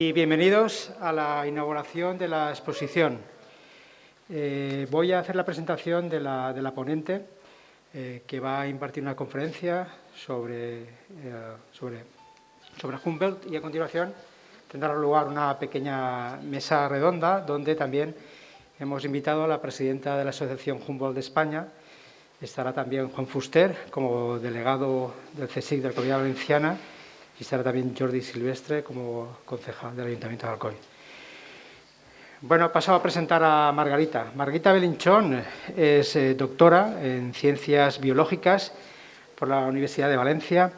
Y bienvenidos a la inauguración de la exposición. Voy a hacer la presentación de la ponente que va a impartir una conferencia sobre Humboldt, y a continuación tendrá lugar una pequeña mesa redonda donde también hemos invitado a la presidenta de la Asociación Humboldt de España. Estará también Juan Fuster como delegado del CSIC de la Comunidad Valenciana. Y estará también Jordi Silvestre como concejal del Ayuntamiento de Alcoy. Bueno, paso a presentar a Margarita. Margarita Belinchón es doctora en Ciencias Biológicas por la Universidad de Valencia.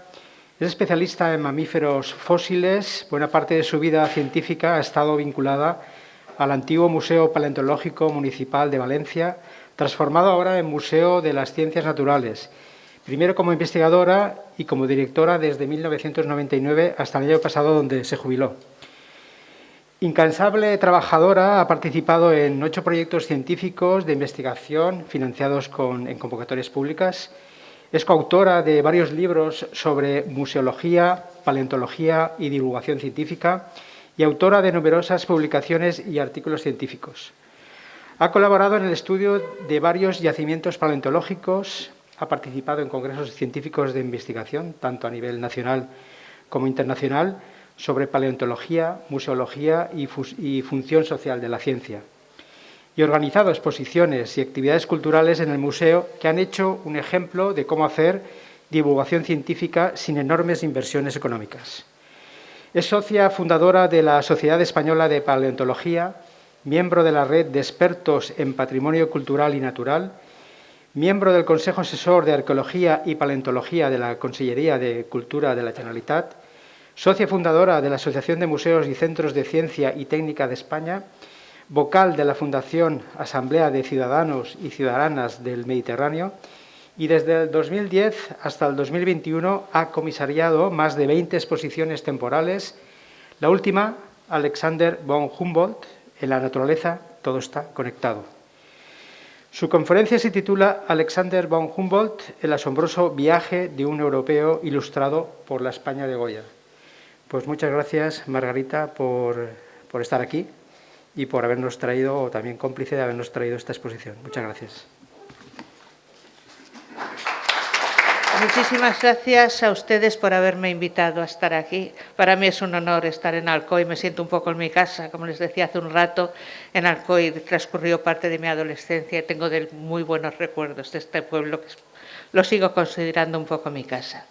Es especialista en mamíferos fósiles. Buena parte de su vida científica ha estado vinculada al antiguo Museo Paleontológico Municipal de Valencia, transformado ahora en Museo de las Ciencias Naturales. Primero como investigadora y como directora desde 1999 hasta el año pasado, donde se jubiló. Incansable trabajadora, ha participado en 8 proyectos científicos de investigación financiados en convocatorias públicas. Es coautora de varios libros sobre museología, paleontología y divulgación científica y autora de numerosas publicaciones y artículos científicos. Ha colaborado en el estudio de varios yacimientos paleontológicos. Ha participado en congresos científicos de investigación, tanto a nivel nacional como internacional, sobre paleontología, museología y función social de la ciencia. Y ha organizado exposiciones y actividades culturales en el museo que han hecho un ejemplo de cómo hacer divulgación científica sin enormes inversiones económicas. Es socia fundadora de la Sociedad Española de Paleontología, miembro de la Red de Expertos en Patrimonio Cultural y Natural, miembro del Consejo Asesor de Arqueología y Paleontología de la Consellería de Cultura de la Generalitat, socia fundadora de la Asociación de Museos y Centros de Ciencia y Técnica de España, vocal de la Fundación Asamblea de Ciudadanos y Ciudadanas del Mediterráneo y desde el 2010 hasta el 2021 ha comisariado más de 20 exposiciones temporales, la última, Alexander von Humboldt, en la naturaleza todo está conectado. Su conferencia se titula Alexander von Humboldt, el asombroso viaje de un europeo ilustrado por la España de Goya. Pues muchas gracias, Margarita, por estar aquí y por habernos traído, o también cómplice de habernos traído esta exposición. Muchas gracias. Muchísimas gracias a ustedes por haberme invitado a estar aquí. Para mí es un honor estar en Alcoy, me siento un poco en mi casa. Como les decía hace un rato, en Alcoy transcurrió parte de mi adolescencia y tengo muy buenos recuerdos de este pueblo, que lo sigo considerando un poco mi casa.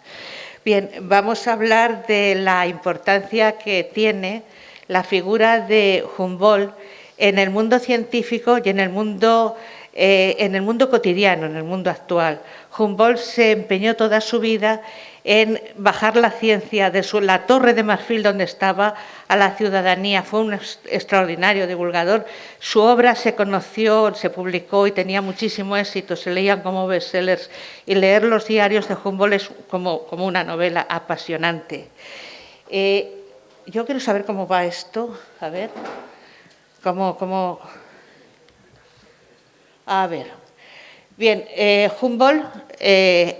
Bien, vamos a hablar de la importancia que tiene la figura de Humboldt en el mundo científico y en el mundo cotidiano, en el mundo actual. Humboldt se empeñó toda su vida en bajar la ciencia de la Torre de Marfil donde estaba a la ciudadanía. Fue un extraordinario divulgador. Su obra se conoció, se publicó y tenía muchísimo éxito. Se leían como bestsellers y leer los diarios de Humboldt es como una novela apasionante. Yo quiero saber cómo va esto. A ver, A ver. Bien, Humboldt,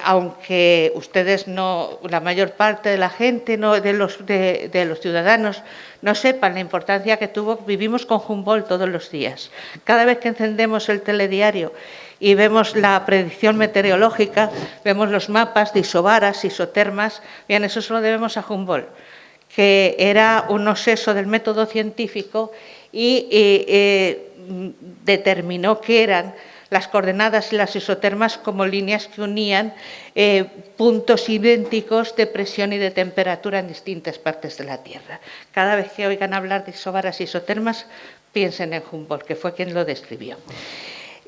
aunque ustedes la mayor parte de la gente, de los ciudadanos, no sepan la importancia que tuvo, vivimos con Humboldt todos los días. Cada vez que encendemos el telediario y vemos la predicción meteorológica, vemos los mapas de isobaras, isotermas, bien, eso se lo debemos a Humboldt, que era un obseso del método científico y determinó que eran las coordenadas y las isotermas como líneas que unían puntos idénticos de presión y de temperatura en distintas partes de la Tierra. Cada vez que oigan hablar de isobaras y isotermas, piensen en Humboldt, que fue quien lo describió.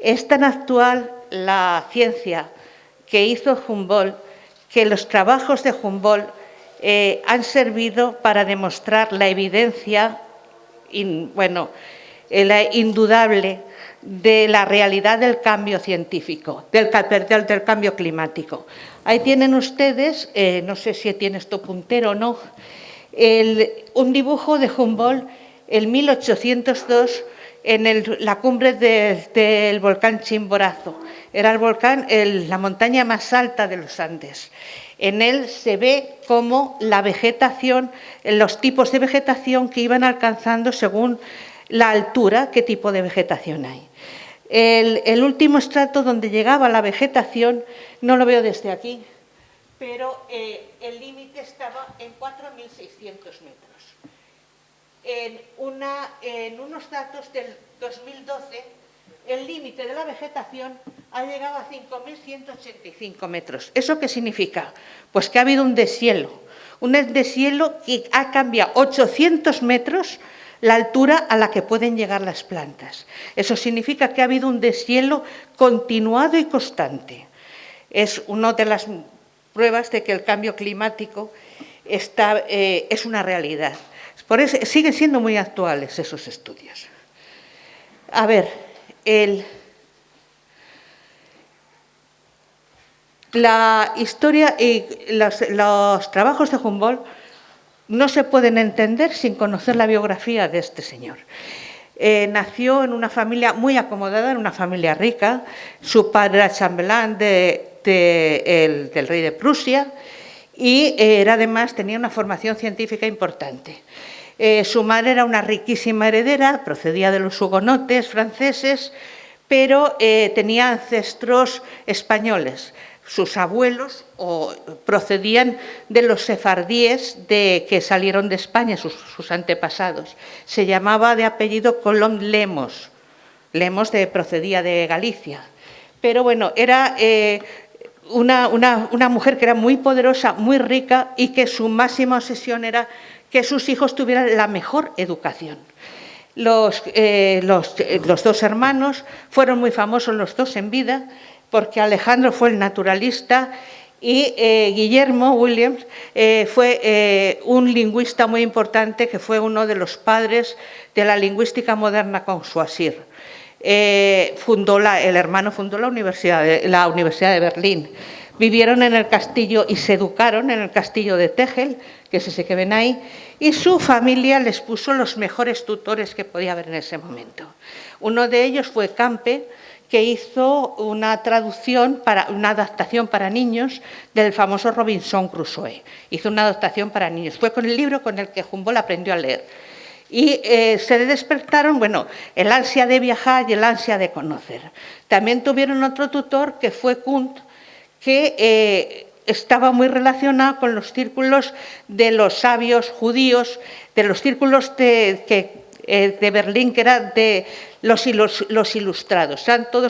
Es tan actual la ciencia que hizo Humboldt que los trabajos de Humboldt han servido para demostrar la evidencia, indudable, de la realidad del cambio científico, del cambio climático. Ahí tienen ustedes, no sé si tiene esto puntero o no, un dibujo de Humboldt en 1802 en la cumbre del volcán Chimborazo. Era el volcán, la montaña más alta de los Andes. En él se ve cómo la vegetación, los tipos de vegetación que iban alcanzando según la altura, qué tipo de vegetación hay. El último estrato donde llegaba la vegetación, no lo veo desde aquí, pero el límite estaba en 4.600 metros. En unos datos del 2012, el límite de la vegetación ha llegado a 5.185 metros. ¿Eso qué significa? Pues que ha habido un deshielo que ha cambiado 800 metros la altura a la que pueden llegar las plantas. Eso significa que ha habido un deshielo continuado y constante. Es una de las pruebas de que el cambio climático es una realidad. Por eso siguen siendo muy actuales esos estudios. A ver, la historia y los trabajos de Humboldt no se pueden entender sin conocer la biografía de este señor. Nació en una familia muy acomodada, en una familia rica. Su padre era chambelán del rey de Prusia y además tenía una formación científica importante. Su madre era una riquísima heredera, procedía de los hugonotes franceses, pero tenía ancestros españoles. Sus abuelos procedían de los sefardíes que salieron de España, sus antepasados. Se llamaba de apellido Colón Lemos. Lemos procedía de Galicia. Pero bueno, era una mujer que era muy poderosa, muy rica y que su máxima obsesión era que sus hijos tuvieran la mejor educación. Los dos hermanos fueron muy famosos los dos en vida, porque Alejandro fue el naturalista y Guillermo Williams fue un lingüista muy importante que fue uno de los padres de la lingüística moderna con Saussure. El hermano fundó la Universidad de Berlín. Vivieron en el castillo y se educaron en el castillo de Tegel, que es ese que ven ahí, y su familia les puso los mejores tutores que podía haber en ese momento. Uno de ellos fue Campe, que hizo una adaptación para niños del famoso Robinson Crusoe. Hizo una adaptación para niños. Fue con el libro con el que Humboldt aprendió a leer. Y se despertaron, el ansia de viajar y el ansia de conocer. También tuvieron otro tutor que fue Kunt, que estaba muy relacionado con los círculos de los sabios judíos, de los círculos de Berlín, que eran de los ilustrados.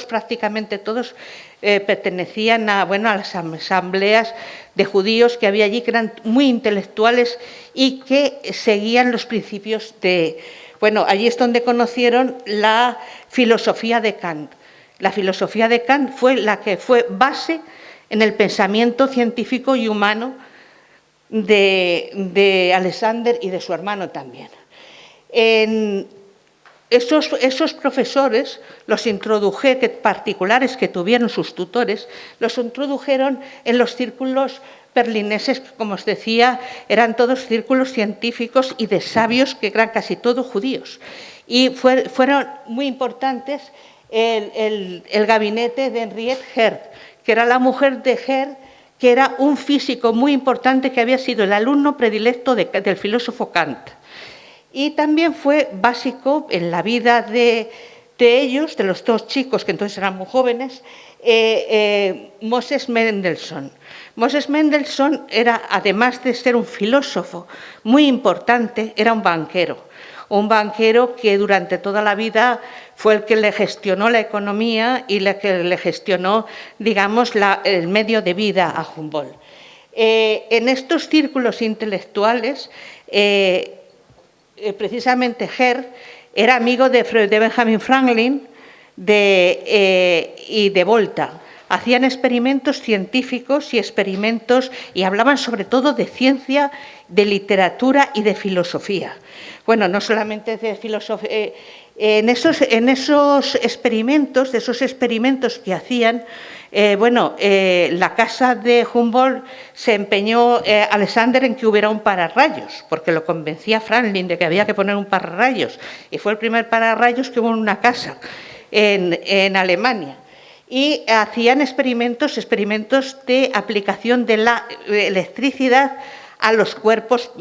Prácticamente todos pertenecían a las asambleas de judíos que había allí, que eran muy intelectuales y que seguían los principios de... allí es donde conocieron la filosofía de Kant. La filosofía de Kant fue la que fue base en el pensamiento científico y humano de Alexander y de su hermano también. Esos profesores, particulares que tuvieron sus tutores, los introdujeron en los círculos berlineses, que, como os decía, eran todos círculos científicos y de sabios, que eran casi todos judíos. Y fueron muy importantes el gabinete de Henriette Hertz, que era la mujer de Hertz, que era un físico muy importante que había sido el alumno predilecto del filósofo Kant. Y también fue básico en la vida de ellos, de los dos chicos, que entonces eran muy jóvenes, Moses Mendelssohn. Moses Mendelssohn era, además de ser un filósofo muy importante, era un banquero que durante toda la vida fue el que le gestionó la economía y el que le gestionó, el medio de vida a Humboldt. En estos círculos intelectuales, precisamente Hertz era amigo de Benjamin Franklin y de Volta. Hacían experimentos científicos y hablaban sobre todo de ciencia de literatura y de filosofía. Bueno, no solamente de filosofía, en esos experimentos, de esos experimentos que hacían, la casa de Humboldt se empeñó Alexander en que hubiera un pararrayos, porque lo convencía Franklin de que había que poner un pararrayos, y fue el primer pararrayos que hubo en una casa en Alemania. Y hacían experimentos de aplicación de la electricidad a los cuerpos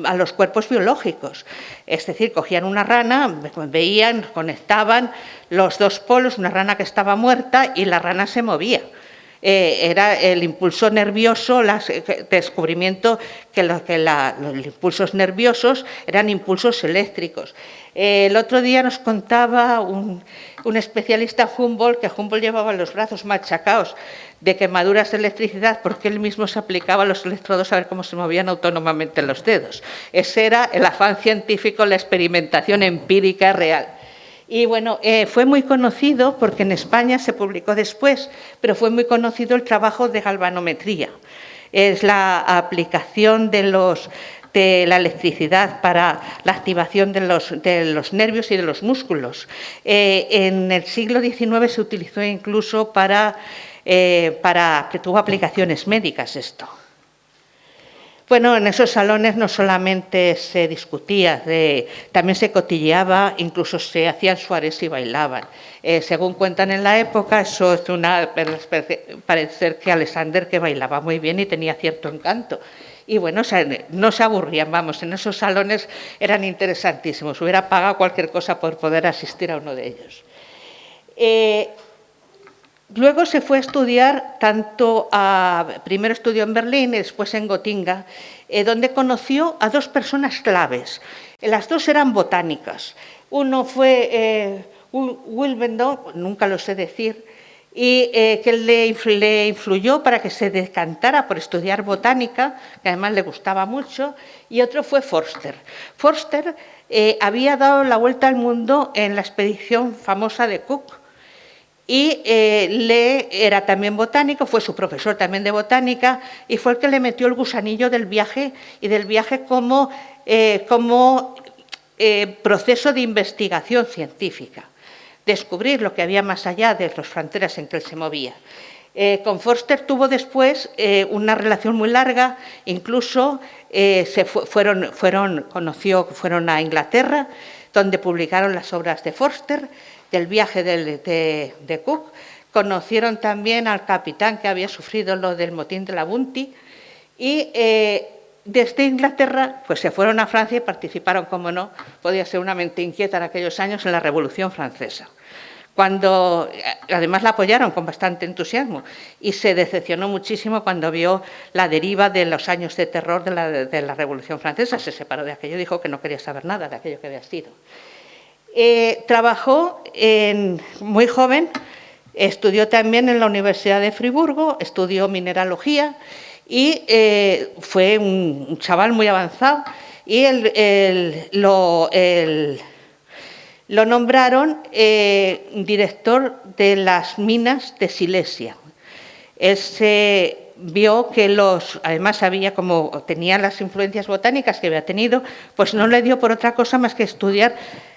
biológicos. Es decir, cogían una rana, veían, conectaban los dos polos, una rana que estaba muerta y la rana se movía. Era el impulso nervioso, descubrimiento que los impulsos nerviosos eran impulsos eléctricos. El otro día nos contaba un especialista Humboldt que Humboldt llevaba los brazos machacados de quemaduras de electricidad porque él mismo se aplicaba los electrodos a ver cómo se movían autónomamente los dedos. Ese era el afán científico, la experimentación empírica real. Y bueno, fue muy conocido porque en España se publicó después, pero fue muy conocido el trabajo de galvanometría. Es la aplicación de la electricidad para la activación de los nervios y de los músculos. En el siglo XIX se utilizó incluso que tuvo aplicaciones médicas esto. Bueno, en esos salones no solamente se discutía, también se cotilleaba, incluso se hacían soirées y bailaban. Según cuentan en la época, eso es parece ser que Alexander que bailaba muy bien y tenía cierto encanto. Y bueno, no se aburrían, vamos, en esos salones eran interesantísimos. Hubiera pagado cualquier cosa por poder asistir a uno de ellos. Luego se fue a estudiar primero estudió en Berlín y después en Gotinga, donde conoció a dos personas claves. Las dos eran botánicas. Uno fue Wilbendorf, nunca lo sé decir, y que le influyó para que se decantara por estudiar botánica, que además le gustaba mucho, y otro fue Forster. Forster había dado la vuelta al mundo en la expedición famosa de Cook, y era también botánico, fue su profesor también de botánica y fue el que le metió el gusanillo del viaje y del viaje como proceso de investigación científica, descubrir lo que había más allá de las fronteras en que él se movía. Con Forster tuvo después una relación muy larga, incluso fueron a Inglaterra, donde publicaron las obras de Forster, del viaje de Cook. Conocieron también al capitán que había sufrido lo del motín de la Bounty y desde Inglaterra pues se fueron a Francia y participaron, como no, podía ser una mente inquieta en aquellos años, en la Revolución Francesa. Cuando, además la apoyaron con bastante entusiasmo y se decepcionó muchísimo cuando vio la deriva de los años de terror de la Revolución Francesa. Se separó de aquello, dijo que no quería saber nada de aquello que había sido. Trabajó muy joven, estudió también en la Universidad de Friburgo, estudió mineralogía y fue un chaval muy avanzado y lo nombraron director de las minas de Silesia. Él se vio que además como tenía las influencias botánicas que había tenido, pues no le dio por otra cosa más que estudiar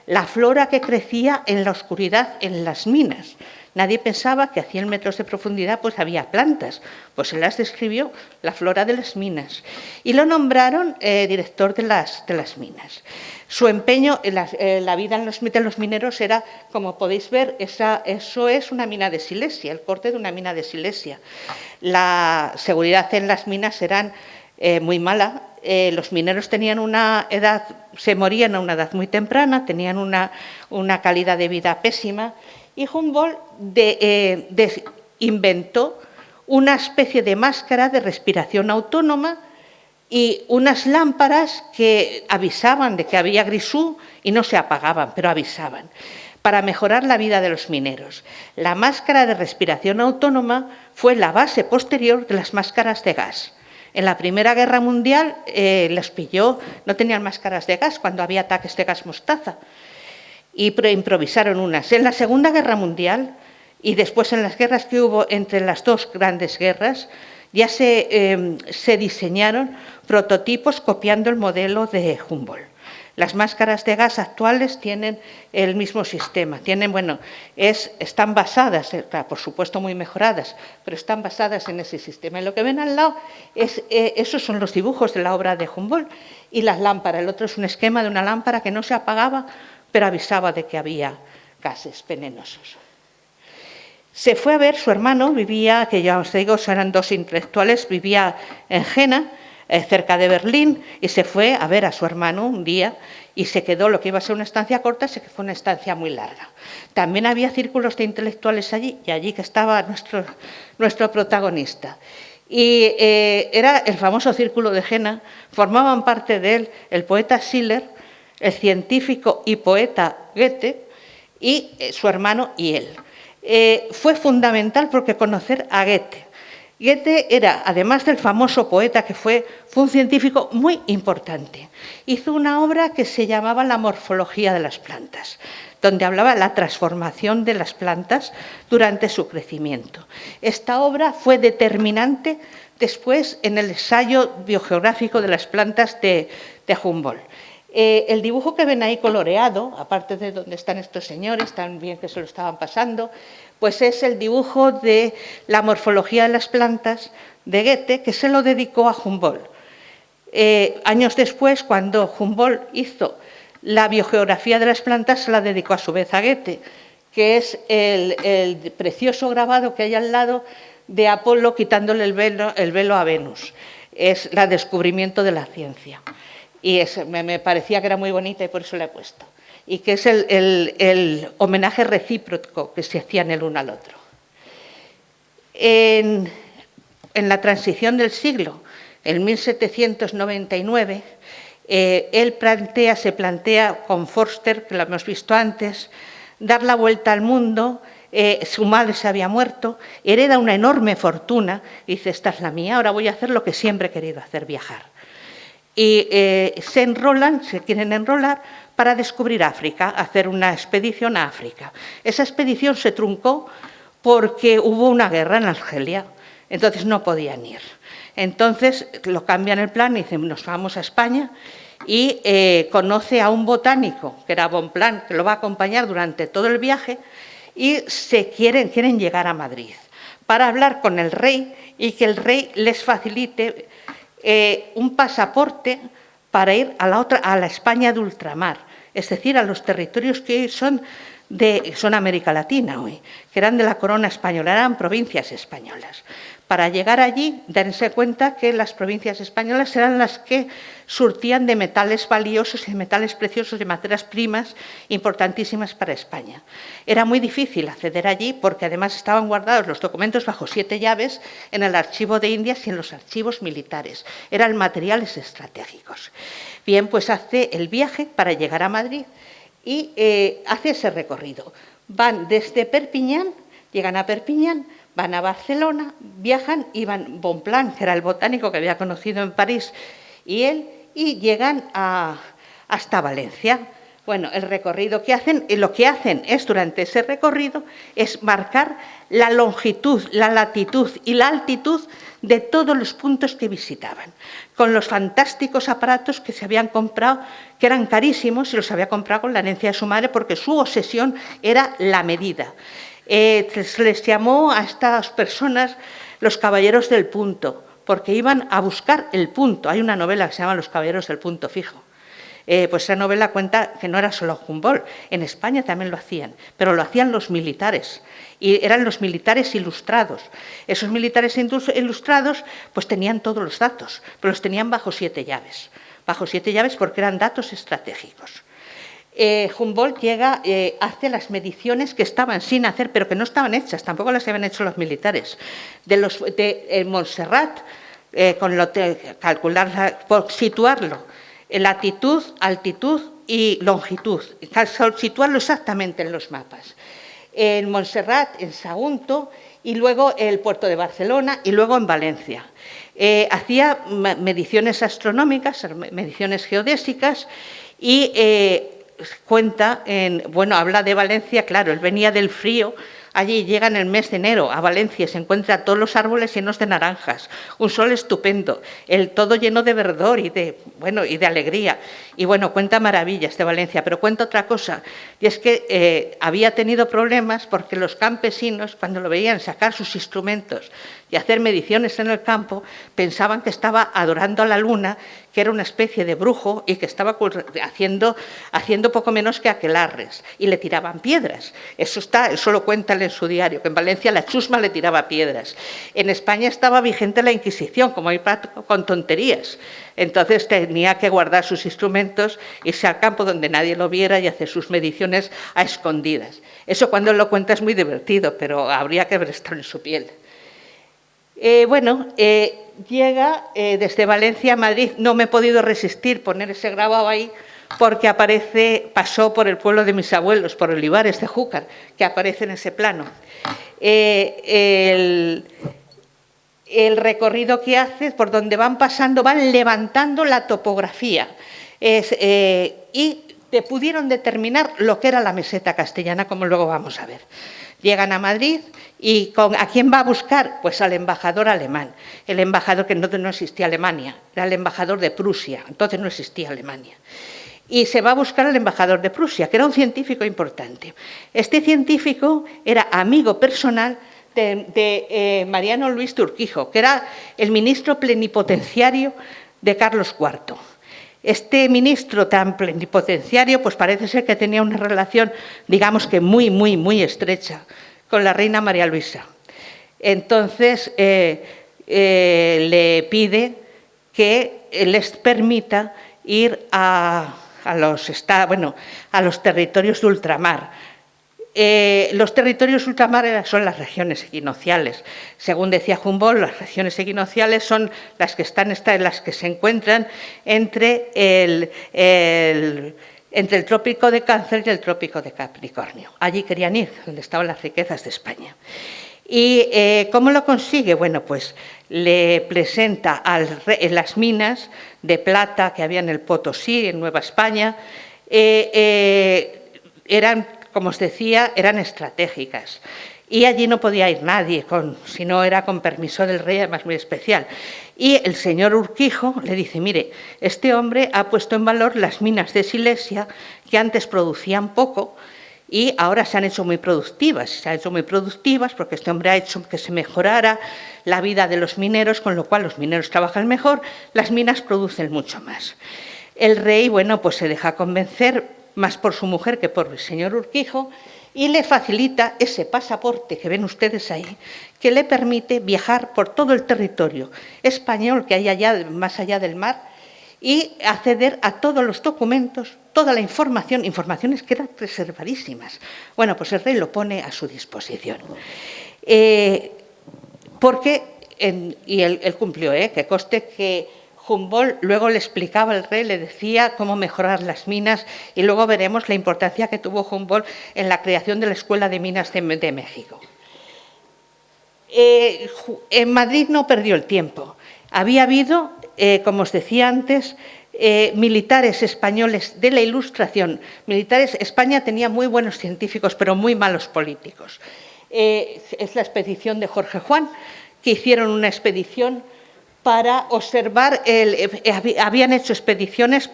la flora que crecía en la oscuridad en las minas. Nadie pensaba que a 100 metros de profundidad pues había plantas, pues él las describió, la flora de las minas, y lo nombraron director de las minas. Su empeño en la vida de los mineros era, como podéis ver, eso es una mina de Silesia, el corte de una mina de Silesia. La seguridad en las minas era muy mala. Los mineros tenían se morían a una edad muy temprana, tenían una calidad de vida pésima, y Humboldt inventó una especie de máscara de respiración autónoma y unas lámparas que avisaban de que había grisú y no se apagaban, pero avisaban, para mejorar la vida de los mineros. La máscara de respiración autónoma fue la base posterior de las máscaras de gas. En la Primera Guerra Mundial les pilló, no tenían máscaras de gas cuando había ataques de gas mostaza y improvisaron unas. En la Segunda Guerra Mundial y después en las guerras que hubo entre las dos grandes guerras, Ya se diseñaron prototipos copiando el modelo de Humboldt. Las máscaras de gas actuales tienen el mismo sistema. Están basadas, por supuesto muy mejoradas, pero están basadas en ese sistema. Y lo que ven al lado, esos son los dibujos de la obra de Humboldt y las lámparas. El otro es un esquema de una lámpara que no se apagaba, pero avisaba de que había gases venenosos. Se fue a ver, su hermano vivía, que ya os digo, eran dos intelectuales, vivía en Jena, cerca de Berlín, y se fue a ver a su hermano un día y se quedó, lo que iba a ser una estancia corta, se fue una estancia muy larga. También había círculos de intelectuales allí, y allí que estaba nuestro protagonista. Y era el famoso Círculo de Jena, formaban parte de él el poeta Schiller, el científico y poeta Goethe, y su hermano y él. Fue fundamental porque conocer a Goethe. Goethe era, además del famoso poeta que fue un científico muy importante. Hizo una obra que se llamaba La morfología de las plantas, donde hablaba de la transformación de las plantas durante su crecimiento. Esta obra fue determinante después en el ensayo biogeográfico de las plantas de Humboldt. El dibujo que ven ahí coloreado, aparte de donde están estos señores, tan bien que se lo estaban pasando, pues es el dibujo de la morfología de las plantas de Goethe, que se lo dedicó a Humboldt. Años después, cuando Humboldt hizo la biogeografía de las plantas, se la dedicó a su vez a Goethe, que es el precioso grabado que hay al lado de Apolo quitándole el velo a Venus. Es el descubrimiento de la ciencia. Y me parecía que era muy bonita y por eso la he puesto. Y que es el homenaje recíproco que se hacían el uno al otro. En la transición del siglo, en 1799, él se plantea con Forster, que lo hemos visto antes, dar la vuelta al mundo. Su madre se había muerto, hereda una enorme fortuna y dice, esta es la mía, ahora voy a hacer lo que siempre he querido hacer, viajar. Y se quieren enrolar para descubrir África, hacer una expedición a África. Esa expedición se truncó porque hubo una guerra en Argelia, entonces no podían ir. Entonces lo cambian el plan y dicen, nos vamos a España y conoce a un botánico, que era Bonpland, que lo va a acompañar durante todo el viaje y quieren llegar a Madrid para hablar con el rey y que el rey les facilite un pasaporte para ir a la España de ultramar, es decir, a los territorios que hoy son América Latina hoy, que eran de la corona española, eran provincias españolas. Para llegar allí, dense cuenta que las provincias españolas eran las que surtían de metales valiosos y de metales preciosos, de materias primas importantísimas para España. Era muy difícil acceder allí porque además estaban guardados los documentos bajo 7 llaves en el Archivo de Indias y en los archivos militares. Eran materiales estratégicos. Bien, pues hace el viaje para llegar a Madrid y hace ese recorrido. Van desde Perpiñán, llegan a Perpiñán, van a Barcelona, viajan y van Bonpland, que era el botánico que había conocido en París, y llegan hasta Valencia. Bueno, el recorrido que hacen, lo que hacen es, durante ese recorrido, es marcar la longitud, la latitud y la altitud de todos los puntos que visitaban, con los fantásticos aparatos que se habían comprado, que eran carísimos, y los había comprado con la herencia de su madre, porque su obsesión era la medida. Se les llamó a estas personas los caballeros del punto, porque iban a buscar el punto. Hay una novela que se llama Los caballeros del punto fijo. Pues esa novela cuenta que no era solo Humboldt, en España también lo hacían, pero lo hacían los militares, y eran los militares ilustrados. Esos militares ilustrados pues tenían todos los datos, pero los tenían bajo 7 llaves, porque eran datos estratégicos. Humboldt llega, hace las mediciones que estaban sin hacer, pero que no estaban hechas, tampoco las habían hecho los militares, de Montserrat, por situarlo, latitud, altitud y longitud, situarlo exactamente en los mapas. En Montserrat, en Sagunto, y luego el puerto de Barcelona, y luego en Valencia. Hacía mediciones astronómicas, mediciones geodésicas, y cuenta, habla de Valencia, claro, él venía del frío Allí llega en el mes de enero a Valencia y se encuentra todos los árboles llenos de naranjas, un sol estupendo, el todo lleno de verdor y de alegría. Y bueno, cuenta maravillas de Valencia, pero cuenta otra cosa, y es que había tenido problemas porque los campesinos, cuando lo veían sacar sus instrumentos y hacer mediciones en el campo, pensaban que estaba adorando a la luna, que era una especie de brujo y que estaba haciendo poco menos que aquelarres, y le tiraban piedras. Eso lo cuenta en su diario, que en Valencia la chusma le tiraba piedras. En España estaba vigente la Inquisición, como hay con tonterías. Entonces tenía que guardar sus instrumentos, irse al campo donde nadie lo viera y hacer sus mediciones a escondidas. Eso cuando él lo cuenta es muy divertido, pero habría que haber estado en su piel. Llega desde Valencia a Madrid. No me he podido resistir poner ese grabado ahí porque pasó por el pueblo de mis abuelos, por Olivares de Júcar, que aparece en ese plano. El recorrido que hace, por donde van pasando, van levantando la topografía y pudieron determinar lo que era la meseta castellana, como luego vamos a ver. Llegan a Madrid y ¿a quién va a buscar? Pues al embajador alemán. El embajador, que no existía Alemania, era el embajador de Prusia, entonces no existía Alemania. Y se va a buscar al embajador de Prusia, que era un científico importante. Este científico era amigo personal de Mariano Luis de Urquijo, que era el ministro plenipotenciario de Carlos IV. Este ministro tan plenipotenciario, pues parece ser que tenía una relación, digamos que muy, muy, muy estrecha con la reina María Luisa. Entonces, le pide que les permita ir a los territorios de ultramar. Los territorios de ultramar son las regiones equinocciales. Según decía Humboldt, las regiones equinocciales son las que se encuentran entre el trópico de Cáncer y el trópico de Capricornio. Allí querían ir, donde estaban las riquezas de España. ¿Y cómo lo consigue? Bueno, pues le presenta las minas de plata que había en el Potosí, en Nueva España. Como os decía, eran estratégicas. Y allí no podía ir nadie, si no era con permiso del rey, además muy especial. Y el señor Urquijo le dice, mire, este hombre ha puesto en valor las minas de Silesia, que antes producían poco, y ahora se han hecho muy productivas. Se han hecho muy productivas porque este hombre ha hecho que se mejorara la vida de los mineros, con lo cual los mineros trabajan mejor, las minas producen mucho más. El rey, bueno, pues se deja convencer, más por su mujer que por el señor Urquijo, y le facilita ese pasaporte que ven ustedes ahí, que le permite viajar por todo el territorio español que hay allá, más allá del mar, y acceder a todos los documentos, toda la información, informaciones que eran reservadísimas. Bueno, pues el rey lo pone a su disposición. Y él cumplió, que conste que Humboldt luego le explicaba al rey, le decía cómo mejorar las minas, y luego veremos la importancia que tuvo Humboldt en la creación de la Escuela de Minas de México. En Madrid no perdió el tiempo. Había habido, como os decía antes, militares españoles de la Ilustración. España tenía muy buenos científicos, pero muy malos políticos. Es la expedición de Jorge Juan, que hicieron una expedición para observar, habían hecho expediciones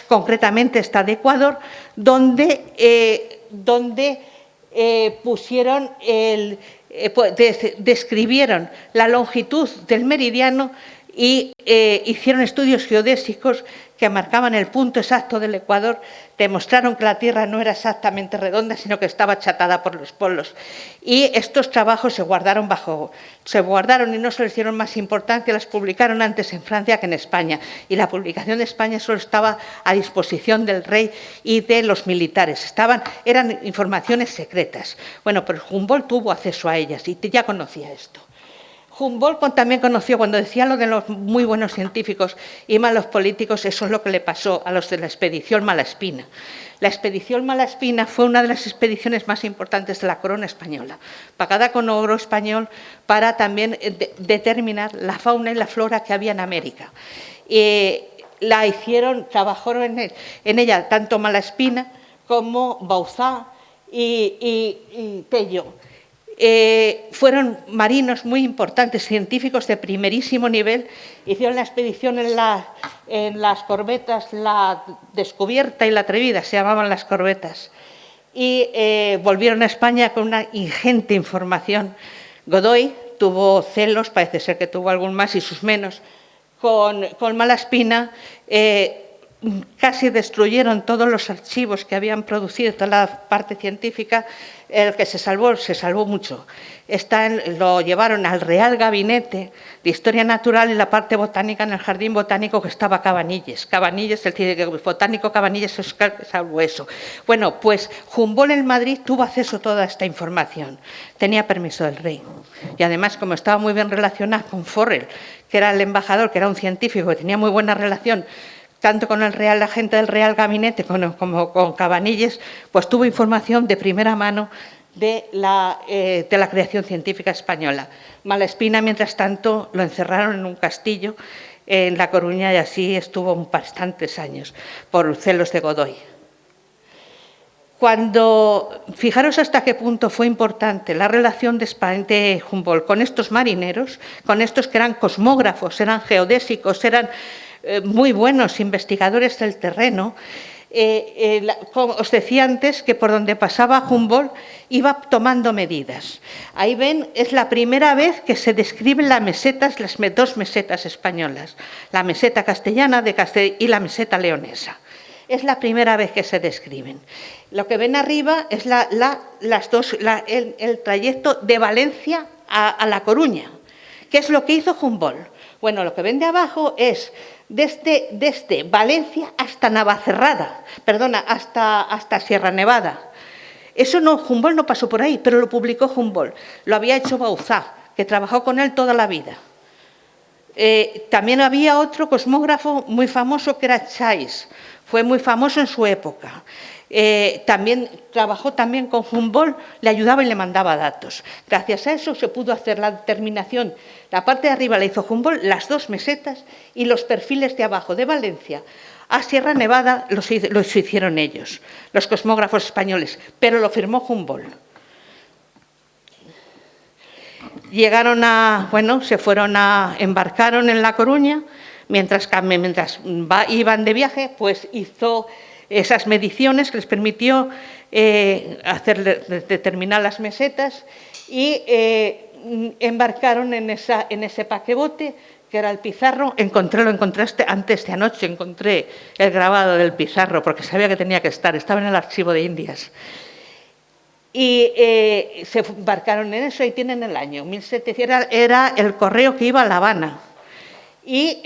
concretamente esta de Ecuador, donde describieron la longitud del meridiano y hicieron estudios geodésicos que marcaban el punto exacto del Ecuador, demostraron que la Tierra no era exactamente redonda, sino que estaba achatada por los polos. Y estos trabajos se guardaron y no se les dieron más importancia, las publicaron antes en Francia que en España. Y la publicación de España solo estaba a disposición del rey y de los militares. Eran informaciones secretas. Bueno, pero Humboldt tuvo acceso a ellas y ya conocía esto. Humboldt también conoció, cuando decía lo de los muy buenos científicos y malos políticos, eso es lo que le pasó a los de la expedición Malaspina. La expedición Malaspina fue una de las expediciones más importantes de la corona española, pagada con oro español para también determinar la fauna y la flora que había en América. Trabajaron en ella tanto Malaspina como Bauzá y Tello. Fueron marinos muy importantes, científicos de primerísimo nivel. Hicieron la expedición en las corbetas, la Descubierta y la Atrevida, se llamaban las corbetas. Y volvieron a España con una ingente información. Godoy tuvo celos, parece ser que tuvo algún más y sus menos, con Malaspina. Casi destruyeron todos los archivos que habían producido, toda la parte científica. El que se salvó mucho. Lo llevaron al Real Gabinete de Historia Natural y la parte botánica en el Jardín Botánico, que estaba Cabanilles. Cabanilles, el botánico Cabanilles, salvó eso. Bueno, pues Humboldt en Madrid tuvo acceso a toda esta información. Tenía permiso del rey. Y además, como estaba muy bien relacionado con Forel, que era el embajador, que era un científico, que tenía muy buena relación tanto con la gente del Real Gabinete como con Cabanilles, pues tuvo información de primera mano de la creación científica española. Malaspina, mientras tanto, lo encerraron en un castillo en La Coruña y así estuvo bastantes años por celos de Godoy. Fijaros hasta qué punto fue importante la relación de Humboldt con estos marineros, con estos que eran cosmógrafos, eran geodésicos, eran muy buenos investigadores del terreno. Como os decía antes, que por donde pasaba Humboldt iba tomando medidas. Ahí ven, es la primera vez que se describen las dos mesetas españolas, la meseta castellana y la meseta leonesa. Es la primera vez que se describen. Lo que ven arriba es el trayecto de Valencia a La Coruña. ¿Qué es lo que hizo Humboldt? Bueno, lo que ven de abajo es desde Valencia hasta Navacerrada, hasta Sierra Nevada. Humboldt no pasó por ahí, pero lo publicó Humboldt. Lo había hecho Bauzá, que trabajó con él toda la vida. También había otro cosmógrafo muy famoso que era Chais, fue muy famoso en su época. También trabajó con Humboldt, le ayudaba y le mandaba datos. Gracias a eso se pudo hacer la determinación. La parte de arriba la hizo Humboldt, las dos mesetas, y los perfiles de abajo de Valencia a Sierra Nevada los hicieron ellos, los cosmógrafos españoles, pero lo firmó Humboldt. Embarcaron en La Coruña, mientras iban de viaje, pues hizo esas mediciones que les permitió determinar las mesetas y embarcaron en ese paquebote que era el Pizarro. Lo encontraste antes de anoche, encontré el grabado del Pizarro porque sabía que tenía que estar, estaba en el archivo de Indias. Y se embarcaron en eso y tienen el año 1700, era el correo que iba a La Habana. Y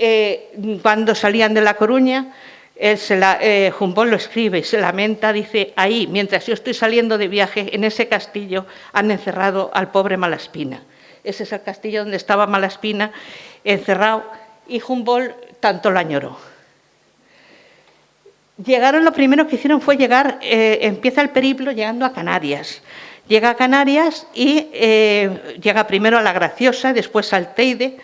cuando salían de La Coruña, Humboldt lo escribe y se lamenta, dice: ahí, mientras yo estoy saliendo de viaje, en ese castillo han encerrado al pobre Malaspina. Ese es el castillo donde estaba Malaspina encerrado y Humboldt tanto lo añoró. Lo primero que hicieron fue empieza el periplo llegando a Canarias. Llega a Canarias y llega primero a La Graciosa, después al Teide.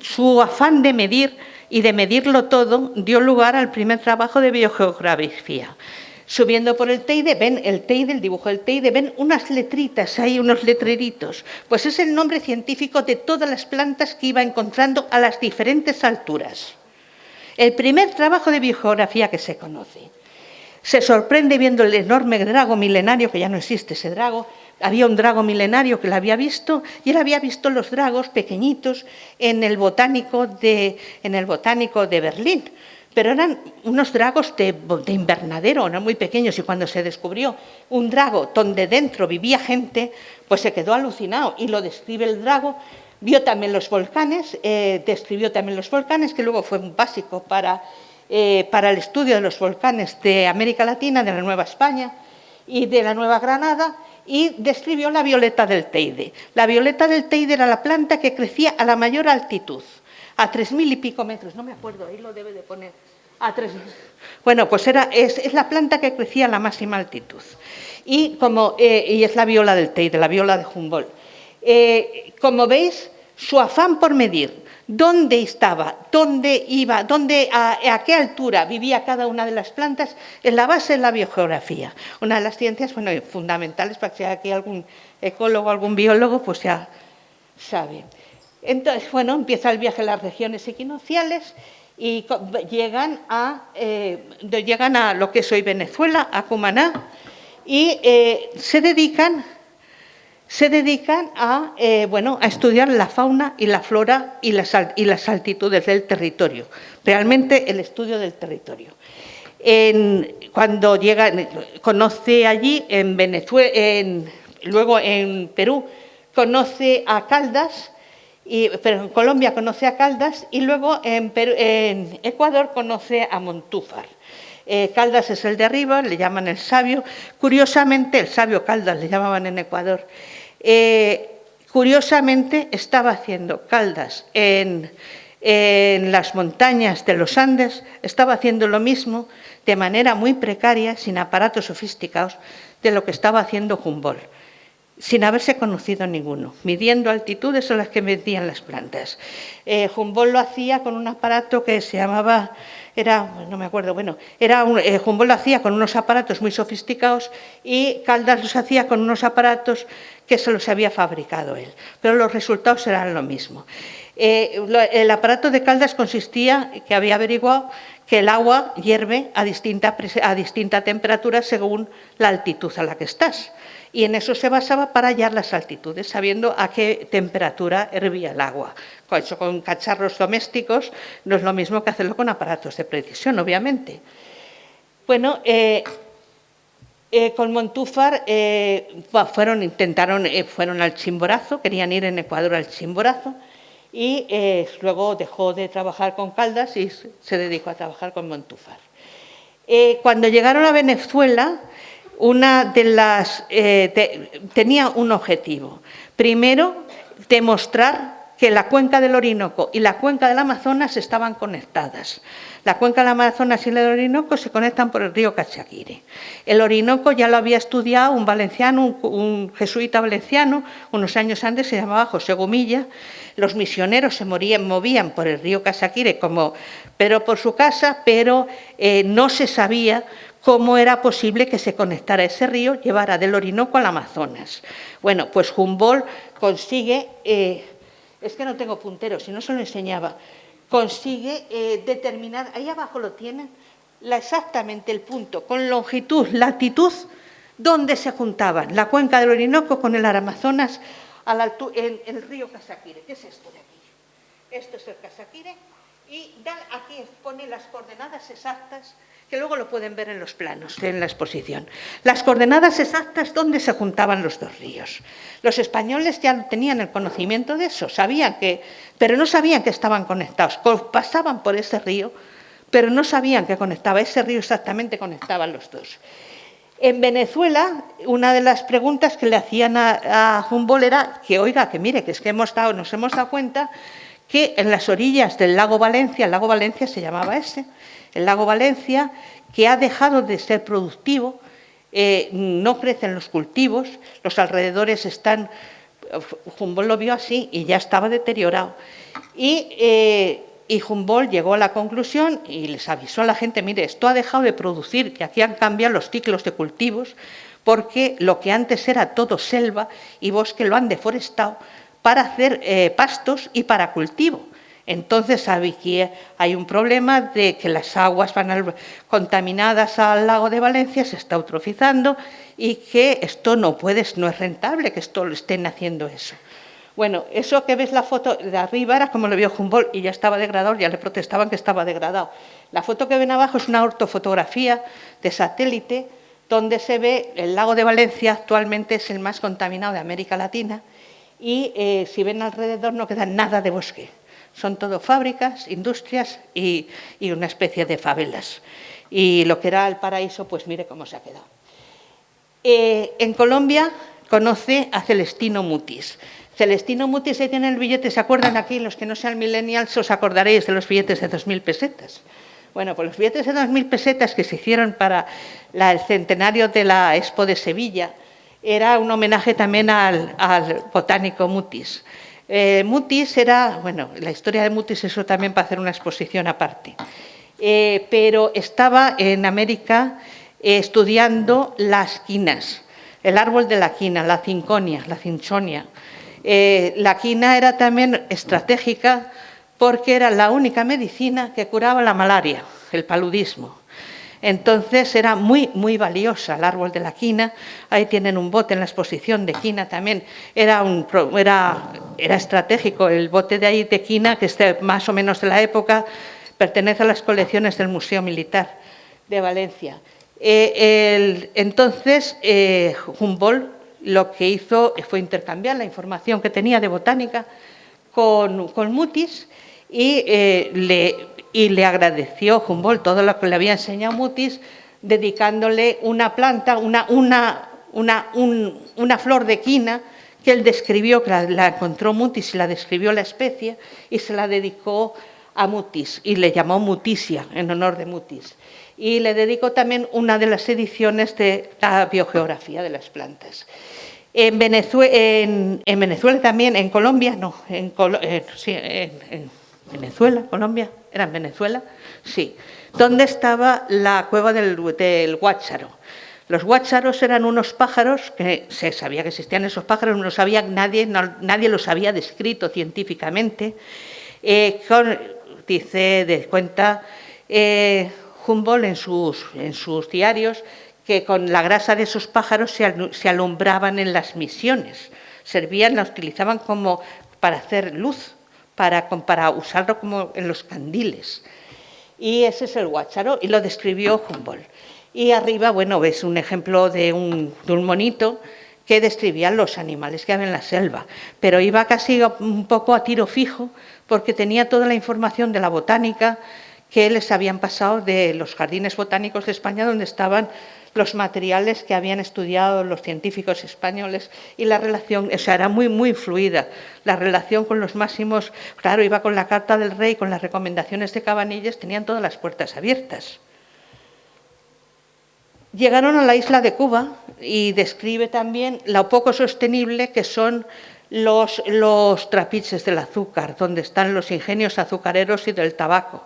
Su afán de medir y de medirlo todo dio lugar al primer trabajo de biogeografía. Subiendo por el Teide, ven el dibujo del Teide, ven unas letritas, hay unos letreritos. Pues es el nombre científico de todas las plantas que iba encontrando a las diferentes alturas. El primer trabajo de biogeografía que se conoce. Se sorprende viendo el enorme drago milenario, que ya no existe ese drago. Había un drago milenario que lo había visto y él había visto los dragos pequeñitos en el botánico de Berlín. Pero eran unos dragos de invernadero, eran muy pequeños, y cuando se descubrió un drago donde dentro vivía gente, pues se quedó alucinado y lo describe el drago. Vio también los volcanes, describió también los volcanes, que luego fue un básico para el estudio de los volcanes de América Latina, de la Nueva España y de la Nueva Granada, y describió la violeta del Teide. La violeta del Teide era la planta que crecía a la mayor altitud, a 3.000 y pico metros, no me acuerdo, ahí lo debe de poner, a 3.000. Bueno, pues es la planta que crecía a la máxima altitud. Y es la viola del Teide, la viola de Humboldt. Como veis, su afán por medir dónde estaba, dónde iba, a qué altura vivía cada una de las plantas, es la base de la biogeografía. Una de las ciencias fundamentales para que si hay aquí algún ecólogo, algún biólogo, pues ya sabe. Entonces, empieza el viaje a las regiones equinocciales y llegan a lo que es hoy Venezuela, a Cumaná, y se dedican a estudiar la fauna y la flora y las altitudes del territorio, realmente el estudio del territorio. Cuando llegan, conoce allí, en Venezuela, luego en Perú, conoce a Caldas, pero en Colombia conoce a Caldas y luego en Ecuador conoce a Montúfar. Caldas es el de arriba, le llaman el sabio. Curiosamente, el sabio Caldas le llamaban en Ecuador. Curiosamente, estaba haciendo Caldas en las montañas de los Andes, estaba haciendo lo mismo de manera muy precaria, sin aparatos sofisticados, de lo que estaba haciendo Humboldt, sin haberse conocido ninguno, midiendo altitudes son las que medían las plantas. Humboldt lo hacía con un aparato que se llamaba, Humboldt lo hacía con unos aparatos muy sofisticados y Caldas los hacía con unos aparatos que se los había fabricado él, pero los resultados eran lo mismo. El aparato de Caldas consistía, que había averiguado, que el agua hierve a distinta temperatura según la altitud a la que estás. Y en eso se basaba para hallar las altitudes, sabiendo a qué temperatura hervía el agua. Con cacharros domésticos no es lo mismo que hacerlo con aparatos de precisión, obviamente. Con Montúfar fueron al Chimborazo, querían ir en Ecuador al Chimborazo, y luego dejó de trabajar con Caldas y se dedicó a trabajar con Montúfar. Cuando llegaron a Venezuela, tenía un objetivo. Primero, demostrar que la cuenca del Orinoco y la cuenca del Amazonas estaban conectadas. La cuenca del Amazonas y el Orinoco se conectan por el río Cachaquire. El Orinoco ya lo había estudiado un valenciano, un jesuita valenciano, unos años antes, se llamaba José Gumilla. Los misioneros se movían por el río Cachaquire como Pedro por su casa, pero no se sabía cómo era posible que se conectara ese río, llevara del Orinoco al Amazonas. Pues Humboldt consigue, es que no tengo punteros, si no se lo enseñaba, consigue determinar, ahí abajo lo tienen, exactamente el punto, con longitud, latitud, donde se juntaban la cuenca del Orinoco con el Amazonas en el río Cachaquire. ¿Qué es esto de aquí? Esto es el Cachaquire y aquí pone las coordenadas exactas, que luego lo pueden ver en los planos, en la exposición. Las coordenadas exactas donde se juntaban los dos ríos. Los españoles ya tenían el conocimiento de eso, pero no sabían que estaban conectados. Pasaban por ese río, pero no sabían que conectaba. Ese río exactamente conectaban los dos. En Venezuela, una de las preguntas que le hacían a Humboldt era que, oiga, que mire, que es que nos hemos dado cuenta que en las orillas del lago Valencia, el lago Valencia se llamaba ese, el lago Valencia, que ha dejado de ser productivo, no crecen los cultivos, los alrededores están, Humboldt lo vio así y ya estaba deteriorado. Y Humboldt llegó a la conclusión y les avisó a la gente, mire, esto ha dejado de producir, que aquí han cambiado los ciclos de cultivos, porque lo que antes era todo selva y bosque lo han deforestado para hacer pastos y para cultivo. Entonces aquí hay un problema de que las aguas van contaminadas al lago de Valencia, se está eutrofizando y que esto no es rentable que esto lo estén haciendo eso. Eso que ves la foto de arriba era como lo vio Humboldt y ya estaba degradado, ya le protestaban que estaba degradado. La foto que ven abajo es una ortofotografía de satélite donde se ve el lago de Valencia, actualmente es el más contaminado de América Latina y si ven alrededor no queda nada de bosque. Son todo fábricas, industrias y una especie de favelas. Y lo que era el paraíso, pues mire cómo se ha quedado. En Colombia conoce a Celestino Mutis. Celestino Mutis ahí tiene el billete, ¿se acuerdan aquí? Los que no sean millennials os acordaréis de los billetes de 2.000 pesetas. Pues los billetes de 2.000 pesetas que se hicieron para el centenario de la Expo de Sevilla era un homenaje también al botánico Mutis. Mutis era, bueno, la historia de Mutis, eso también para hacer una exposición aparte, pero estaba en América estudiando las quinas, el árbol de la quina, la cinconia, la cinchonia. La quina era también estratégica porque era la única medicina que curaba la malaria, el paludismo. Entonces era muy, muy valiosa el árbol de la quina. Ahí tienen un bote en la exposición de quina también. Era estratégico el bote de ahí de quina, que es más o menos de la época, pertenece a las colecciones del Museo Militar de Valencia. Entonces, Humboldt lo que hizo fue intercambiar la información que tenía de botánica con Mutis y le agradeció Humboldt todo lo que le había enseñado Mutis, dedicándole una planta, una flor de quina que él describió, que la encontró Mutis y la describió la especie, y se la dedicó a Mutis y le llamó Mutisia en honor de Mutis. Y le dedicó también una de las ediciones de la biogeografía de las plantas. En Venezuela también, en Colombia, no, en Venezuela, Colombia, ¿era en Venezuela? Sí. ¿Dónde estaba la cueva del Guácharo? Los guácharos eran unos pájaros que se sabía que existían esos pájaros, no sabía nadie los había descrito científicamente. Cuenta Humboldt en sus diarios que con la grasa de esos pájaros se alumbraban en las misiones, la utilizaban como para hacer luz, para usarlo como en los candiles. Y ese es el guácharo, y lo describió Humboldt. Y arriba, bueno, ves un ejemplo de un monito que describía los animales que había en la selva, pero iba casi un poco a tiro fijo porque tenía toda la información de la botánica que les habían pasado de los jardines botánicos de España, donde estaban los materiales que habían estudiado los científicos españoles, y la relación, o sea, era muy, muy fluida. La relación con los máximos, claro, iba con la carta del rey, con las recomendaciones de Cabanilles, tenían todas las puertas abiertas. Llegaron a la isla de Cuba y describe también lo poco sostenible que son los trapiches del azúcar, donde están los ingenios azucareros y del tabaco.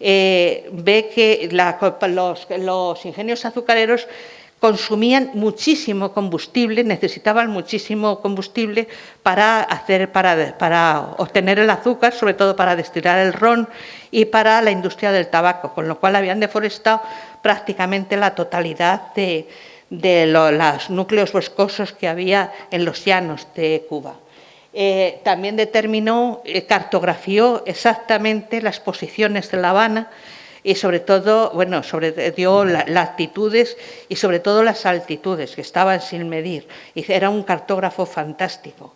Ve que los ingenios azucareros consumían muchísimo combustible, necesitaban muchísimo combustible para obtener el azúcar, sobre todo para destilar el ron y para la industria del tabaco, con lo cual habían deforestado prácticamente la totalidad de los núcleos boscosos que había en los llanos de Cuba. También cartografió exactamente las posiciones de La Habana y sobre todo, bueno, dio las latitudes y sobre todo las altitudes que estaban sin medir. Era un cartógrafo fantástico.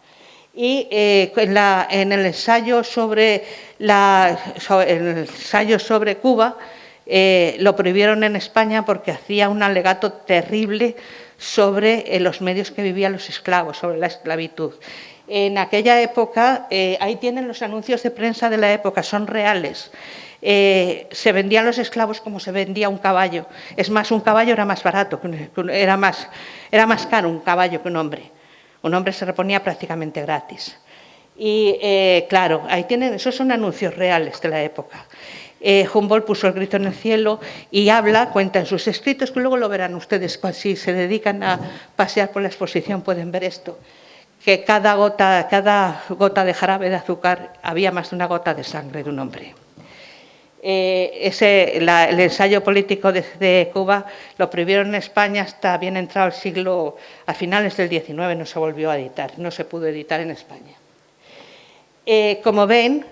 Y en el ensayo sobre Cuba lo prohibieron en España porque hacía un alegato terrible sobre los medios que vivían los esclavos, sobre la esclavitud. En aquella época, ahí tienen los anuncios de prensa de la época, son reales. Se vendían los esclavos como se vendía un caballo. Es más, un caballo era más barato, era más caro un caballo que un hombre. Un hombre se reponía prácticamente gratis. Y claro, ahí tienen, esos son anuncios reales de la época. Humboldt puso el grito en el cielo y cuenta en sus escritos, que luego lo verán ustedes, si se dedican a pasear por la exposición pueden ver esto, que cada gota de jarabe de azúcar había más de una gota de sangre de un hombre. El ensayo político de Cuba lo prohibieron en España hasta bien entrado el siglo, a finales del XIX no se volvió a editar, no se pudo editar en España. Como ven,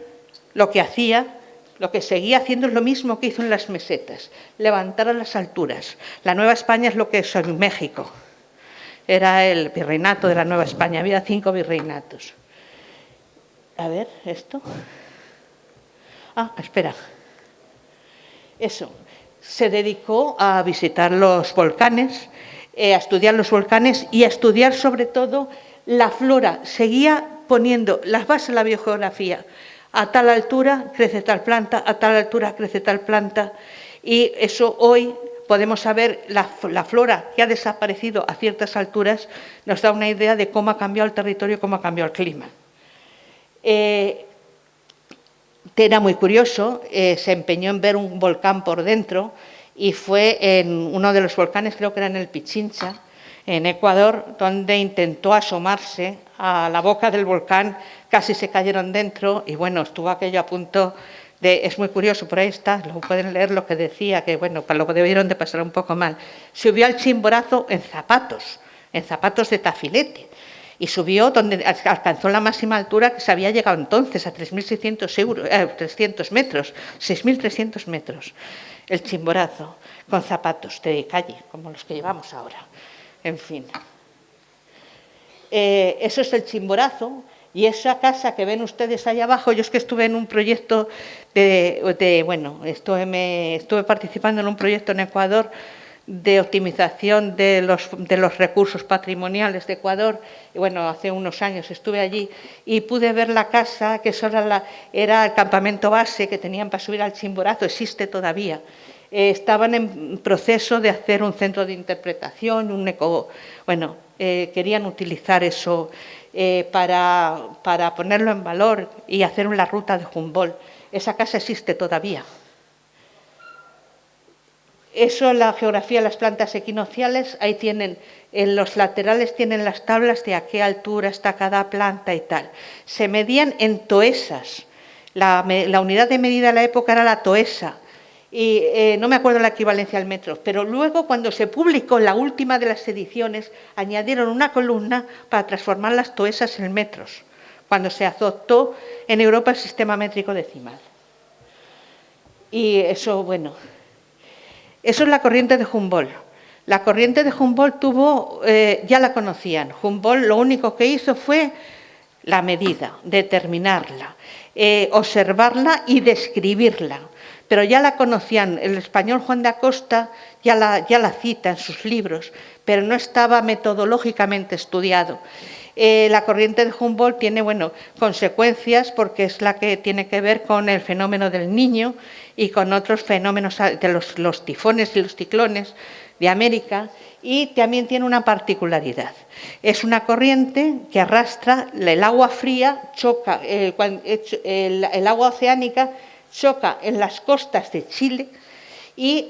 lo que seguía haciendo es lo mismo que hizo en las mesetas, levantar a las alturas. La Nueva España es lo que es en México. Era el virreinato de la Nueva España, había 5 virreinatos. A ver, esto. Espera. Eso. Se dedicó a visitar los volcanes, a estudiar los volcanes y a estudiar sobre todo la flora. Seguía poniendo las bases de la biogeografía. A tal altura crece tal planta, a tal altura crece tal planta. Y eso hoy podemos saber, la flora que ha desaparecido a ciertas alturas nos da una idea de cómo ha cambiado el territorio, cómo ha cambiado el clima. Era muy curioso, se empeñó en ver un volcán por dentro y fue en uno de los volcanes, creo que era en el Pichincha, en Ecuador, donde intentó asomarse a la boca del volcán, casi se cayeron dentro y bueno, estuvo aquello a punto de... Es muy curioso, por ahí está, lo pueden leer lo que decía, que bueno, para lo que debieron de pasar un poco mal. Subió al Chimborazo en zapatos de tafilete, y subió donde alcanzó la máxima altura que se había llegado entonces, a 3.300 metros, 6.300 metros, el Chimborazo, con zapatos de calle, como los que llevamos ahora. En fin. Eso es el Chimborazo, y esa casa que ven ustedes allá abajo, yo es que estuve en un proyecto estuve participando en un proyecto en Ecuador de optimización de los recursos patrimoniales de Ecuador. Y bueno, hace unos años estuve allí y pude ver la casa, que eso era el campamento base que tenían para subir al Chimborazo, existe todavía. Estaban en proceso de hacer un centro de interpretación, querían utilizar eso para ponerlo en valor y hacer la ruta de Humboldt. Esa casa existe todavía. Eso, la geografía de las plantas equinocciales, ahí tienen, en los laterales tienen las tablas de a qué altura está cada planta y tal. Se medían en toesas. La unidad de medida de la época era la toesa. Y no me acuerdo la equivalencia al metro, pero luego cuando se publicó la última de las ediciones, añadieron una columna para transformar las toesas en metros, cuando se adoptó en Europa el sistema métrico decimal. Y eso, bueno... Eso es la corriente de Humboldt. La corriente de Humboldt ya la conocían. Humboldt lo único que hizo fue la medida, determinarla, observarla y describirla. Pero ya la conocían. El español Juan de Acosta ya la cita en sus libros, pero no estaba metodológicamente estudiado. La corriente de Humboldt tiene consecuencias porque es la que tiene que ver con el fenómeno del Niño y con otros fenómenos de los tifones y los ciclones de América, y también tiene una particularidad. Es una corriente que arrastra el agua fría, el agua oceánica choca en las costas de Chile y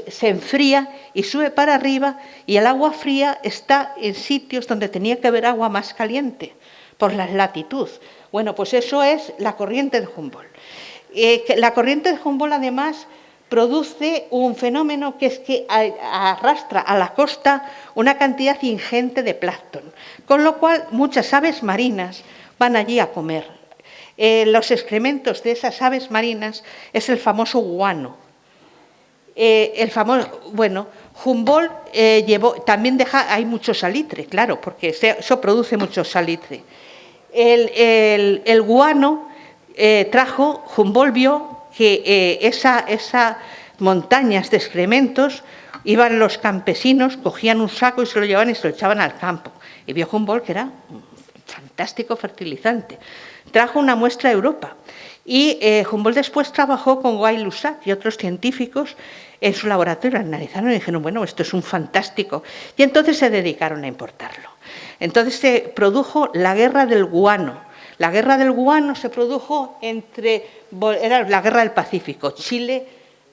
se enfría y sube para arriba, y el agua fría está en sitios donde tenía que haber agua más caliente por la latitud. Bueno, pues eso es la corriente de Humboldt. La corriente de Humboldt además produce un fenómeno que es que arrastra a la costa una cantidad ingente de plancton, con lo cual muchas aves marinas van allí a comer. Los excrementos de esas aves marinas es el famoso guano. Humboldt también hay mucho salitre, claro, porque eso produce mucho salitre. El guano Humboldt vio que esas montañas de excrementos, iban los campesinos, cogían un saco y se lo llevaban y se lo echaban al campo. Y vio Humboldt que era un fantástico fertilizante. Trajo una muestra a Europa. Y Humboldt después trabajó con Gay-Lussac y otros científicos en su laboratorio, analizaron y dijeron, bueno, esto es un fantástico. Y entonces se dedicaron a importarlo. Entonces se produjo la guerra del guano. La guerra del guano se produjo era la guerra del Pacífico, Chile,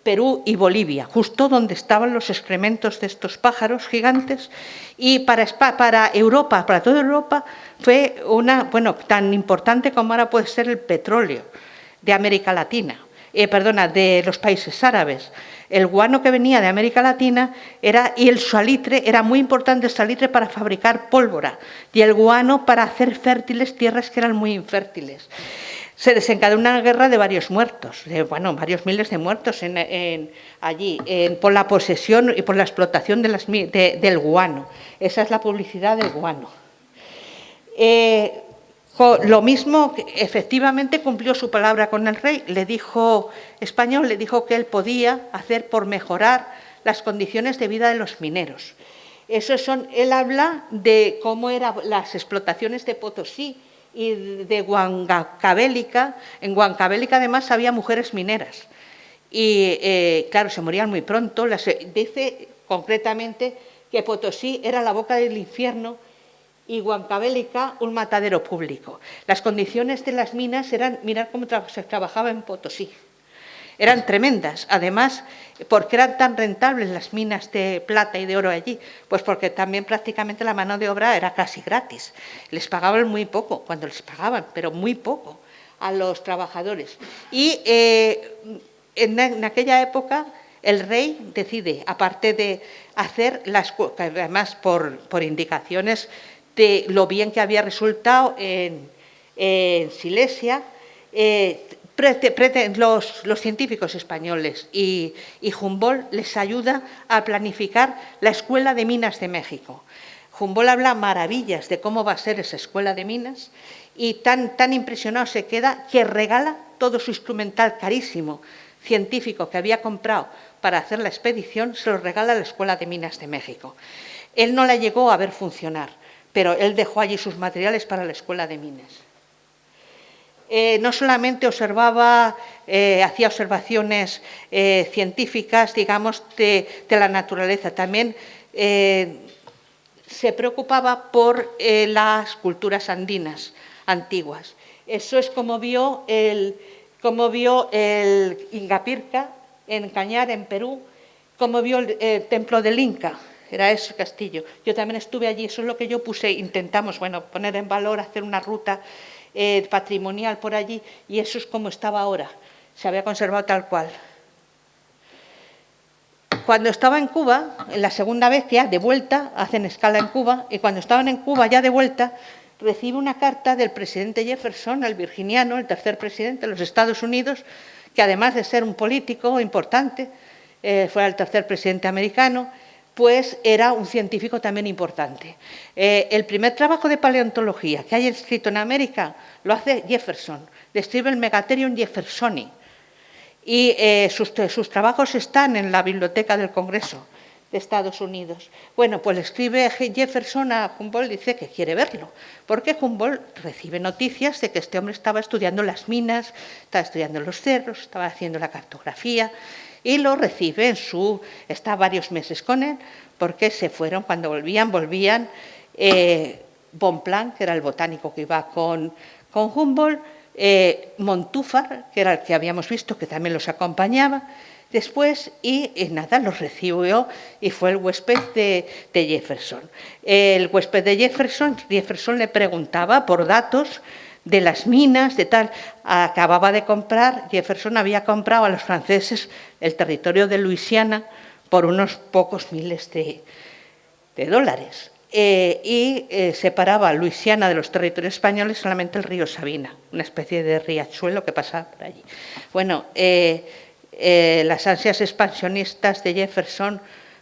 Perú y Bolivia, justo donde estaban los excrementos de estos pájaros gigantes. Y para Europa, para toda Europa, fue tan importante como ahora puede ser el petróleo de América Latina, de los países árabes. El guano que venía de América Latina y el salitre, era muy importante el salitre para fabricar pólvora y el guano para hacer fértiles tierras que eran muy infértiles. Se desencadenó una guerra de varios muertos, varios miles de muertos allí, por la posesión y por la explotación del guano. Esa es la publicidad del guano. Lo mismo, efectivamente cumplió su palabra con el rey, le dijo que él podía hacer por mejorar las condiciones de vida de los mineros. Él habla de cómo eran las explotaciones de Potosí y de Huancavelica. En Huancavelica además había mujeres mineras y claro, se morían muy pronto. Dice concretamente que Potosí era la boca del infierno y Huancavelica un matadero público. Las condiciones de las minas eran, mirar cómo se trabajaba en Potosí. Eran tremendas, además, ¿por qué eran tan rentables las minas de plata y de oro allí? Pues porque también prácticamente la mano de obra era casi gratis. Les pagaban muy poco, cuando les pagaban, pero muy poco a los trabajadores. Y en aquella época el rey decide, aparte de hacer las, además por indicaciones de lo bien que había resultado en Silesia, los científicos españoles y Humboldt les ayuda a planificar la Escuela de Minas de México. Humboldt habla maravillas de cómo va a ser esa escuela de minas y tan impresionado se queda que regala todo su instrumental carísimo científico que había comprado para hacer la expedición, se lo regala a la Escuela de Minas de México. Él no la llegó a ver funcionar, pero él dejó allí sus materiales para la Escuela de Minas. No solamente observaba, hacía observaciones científicas, digamos, de la naturaleza, también se preocupaba por las culturas andinas antiguas. Eso es como vio el Ingapirca en Cañar, en Perú, como vio el templo del Inca. Era ese castillo. Yo también estuve allí, eso es lo que yo puse, intentamos, bueno, poner en valor, hacer una ruta patrimonial por allí, y eso es como estaba ahora, se había conservado tal cual. Cuando estaba en Cuba, en la segunda vez que ya de vuelta, hacen escala en Cuba, y cuando estaban en Cuba ya de vuelta, recibe una carta del presidente Jefferson, el virginiano, el tercer presidente de los Estados Unidos, que además de ser un político importante, fue el tercer presidente americano, pues era un científico también importante. El primer trabajo de paleontología que hay escrito en América lo hace Jefferson, describe el Megatherium jeffersoni, y sus trabajos están en la Biblioteca del Congreso de Estados Unidos. Bueno, pues le escribe Jefferson a Humboldt y dice que quiere verlo, porque Humboldt recibe noticias de que este hombre estaba estudiando las minas, estaba estudiando los cerros, estaba haciendo la cartografía, y lo recibe está varios meses con él, porque se fueron, cuando volvían Bonpland, que era el botánico que iba con Humboldt, Montúfar, que era el que habíamos visto, que también los acompañaba después, y nada, los recibió y fue el huésped de Jefferson. El huésped de Jefferson le preguntaba por datos de las minas, de tal. Acababa de comprar, Jefferson había comprado a los franceses el territorio de Luisiana por unos pocos miles de dólares. Y separaba Luisiana de los territorios españoles solamente el río Sabina, una especie de riachuelo que pasaba por allí. Bueno, las ansias expansionistas de Jefferson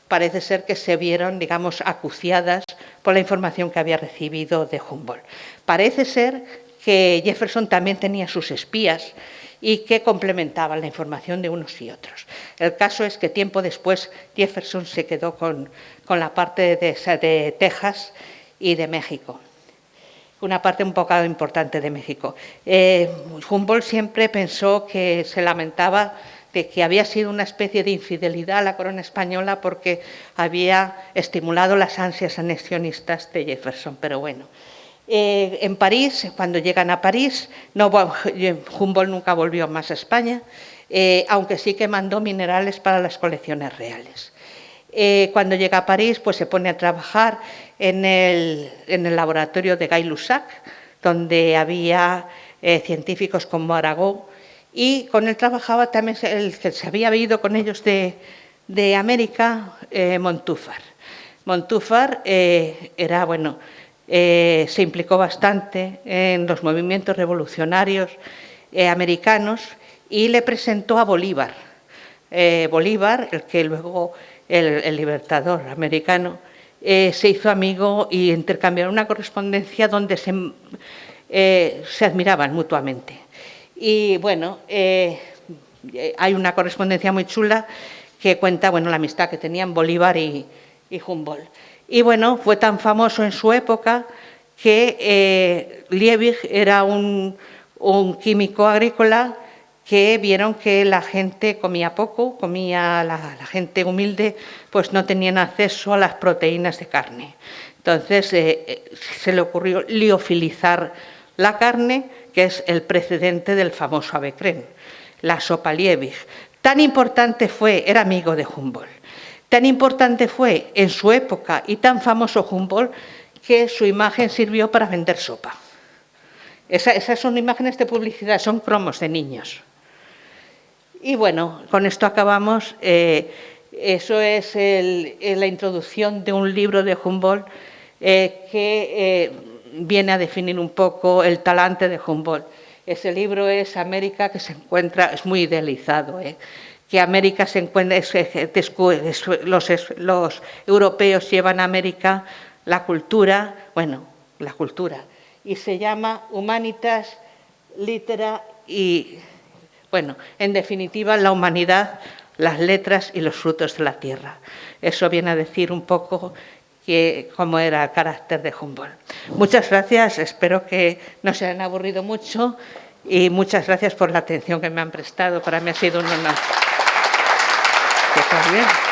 parece ser que se vieron, digamos, acuciadas por la información que había recibido de Humboldt. Parece ser que Jefferson también tenía sus espías y que complementaban la información de unos y otros. El caso es que tiempo después Jefferson se quedó con la parte de Texas y de México, una parte un poco importante de México. Humboldt siempre pensó que se lamentaba de que había sido una especie de infidelidad a la corona española porque había estimulado las ansias anexionistas de Jefferson, pero bueno. En París, cuando llegan a París, Humboldt nunca volvió más a España, aunque sí que mandó minerales para las colecciones reales. Cuando llega a París, pues se pone a trabajar en el laboratorio de Gay-Lussac, donde había científicos como Arago, y con él trabajaba también el que se había ido con ellos de América, Montúfar. Montúfar era, bueno, se implicó bastante en los movimientos revolucionarios americanos y le presentó a Bolívar. Bolívar, el que luego el libertador americano, se hizo amigo y intercambiaron una correspondencia donde se admiraban mutuamente. Y bueno, hay una correspondencia muy chula que cuenta, bueno, la amistad que tenían Bolívar y Humboldt. Y bueno, fue tan famoso en su época que Liebig era un químico agrícola que vieron que la gente comía poco, la gente humilde, pues no tenían acceso a las proteínas de carne. Entonces, se le ocurrió liofilizar la carne, que es el precedente del famoso Ave Creme, la sopa Liebig. Tan importante fue, era amigo de Humboldt, tan importante fue en su época y tan famoso Humboldt que su imagen sirvió para vender sopa. Esas son imágenes de publicidad, son cromos de niños. Y bueno, con esto acabamos. Eso es la introducción de un libro de Humboldt que viene a definir un poco el talante de Humboldt. Ese libro es América, que se encuentra, es muy idealizado, que América se encuentra, los europeos llevan a América la cultura, y se llama Humanitas, Litera y, bueno, en definitiva, la humanidad, las letras y los frutos de la tierra. Eso viene a decir un poco cómo era el carácter de Humboldt. Muchas gracias, espero que no se hayan aburrido mucho y muchas gracias por la atención que me han prestado. Para mí ha sido un honor. Que estás bien.